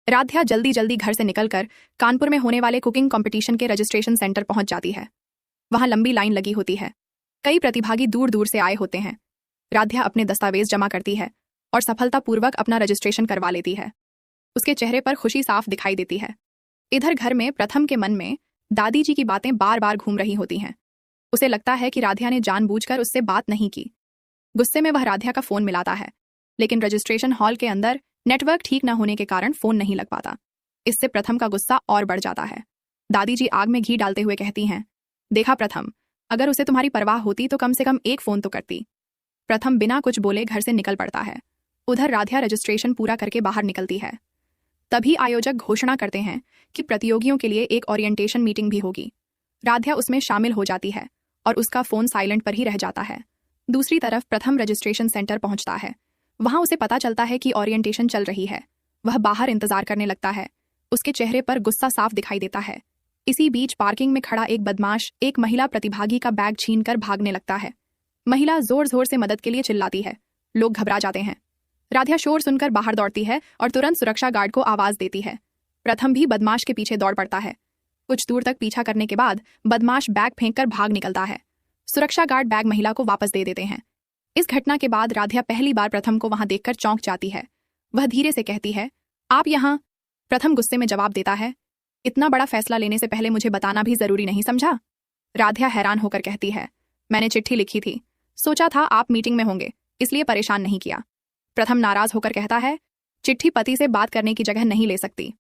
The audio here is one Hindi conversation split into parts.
राध्या जल्दी जल्दी घर से निकलकर कानपुर में होने वाले कुकिंग कंपटीशन के रजिस्ट्रेशन सेंटर पहुंच जाती है। वहां लंबी लाइन लगी होती है। कई प्रतिभागी दूर दूर से आए होते हैं। राध्या अपने दस्तावेज जमा करती है और सफलतापूर्वक अपना रजिस्ट्रेशन करवा लेती है। उसके चेहरे पर खुशी साफ दिखाई देती है। इधर घर में प्रथम के मन में दादी जी की बातें बार बार घूम रही होती हैं। उसे लगता है कि राध्या ने जानबूझकर उससे बात नहीं की। गुस्से में वह राध्या का फोन मिलाता है, लेकिन रजिस्ट्रेशन हॉल के अंदर नेटवर्क ठीक न होने के कारण फोन नहीं लग पाता। इससे प्रथम का गुस्सा और बढ़ जाता है। दादी जी आग में घी डालते हुए कहती हैं, देखा प्रथम, अगर उसे तुम्हारी परवाह होती तो कम से कम एक फोन तो करती। प्रथम बिना कुछ बोले घर से निकल पड़ता है। उधर राध्या रजिस्ट्रेशन पूरा करके बाहर निकलती है। तभी आयोजक घोषणा करते हैं कि प्रतियोगियों के लिए एक ओरिएंटेशन मीटिंग भी होगी। राध्या उसमें शामिल हो जाती है और उसका फोन साइलेंट पर ही रह जाता है। दूसरी तरफ प्रथम रजिस्ट्रेशन सेंटर पहुंचता है। वहां उसे पता चलता है कि ओरिएंटेशन चल रही है। वह बाहर इंतजार करने लगता है। उसके चेहरे पर गुस्सा साफ दिखाई देता है। इसी बीच पार्किंग में खड़ा एक बदमाश एक महिला प्रतिभागी का बैग छीनकर भागने लगता है। महिला जोर जोर से मदद के लिए चिल्लाती है। लोग घबरा जाते हैं। राध्या शोर सुनकर बाहर दौड़ती है और तुरंत सुरक्षा गार्ड को आवाज देती है। प्रथम भी बदमाश के पीछे दौड़ पड़ता है। कुछ दूर तक पीछा करने के बाद बदमाश बैग फेंककर भाग निकलता है। सुरक्षा गार्ड बैग महिला को वापस दे देते हैं। इस घटना के बाद राध्या पहली बार प्रथम को वहां देखकर चौंक जाती है। वह धीरे से कहती है, आप यहाँ? प्रथम गुस्से में जवाब देता है, इतना बड़ा फैसला लेने से पहले मुझे बताना भी जरूरी नहीं समझा? राध्या हैरान होकर कहती है, मैंने चिट्ठी लिखी थी, सोचा था आप मीटिंग में होंगे, इसलिए परेशान नहीं किया। प्रथम नाराज होकर कहता है, चिट्ठी पति से बात करने की जगह नहीं ले सकती।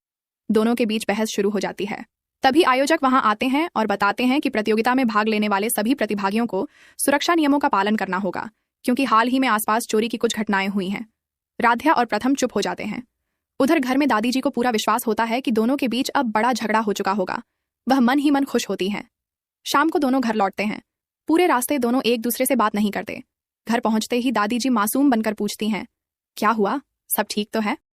दोनों के बीच बहस शुरू हो जाती है। तभी आयोजक वहां आते हैं और बताते हैं कि प्रतियोगिता में भाग लेने वाले सभी प्रतिभागियों को सुरक्षा नियमों का पालन करना होगा, क्योंकि हाल ही में आसपास चोरी की कुछ घटनाएं हुई हैं। राध्या और प्रथम चुप हो जाते हैं। उधर घर में दादी जी को पूरा विश्वास होता है कि दोनों के बीच अब बड़ा झगड़ा हो चुका होगा। वह मन ही मन खुश होती हैं। शाम को दोनों घर लौटते हैं। पूरे रास्ते दोनों एक दूसरे से बात नहीं करते। घर पहुंचते ही दादी जी मासूम बनकर पूछती हैं, क्या हुआ, सब ठीक तो है?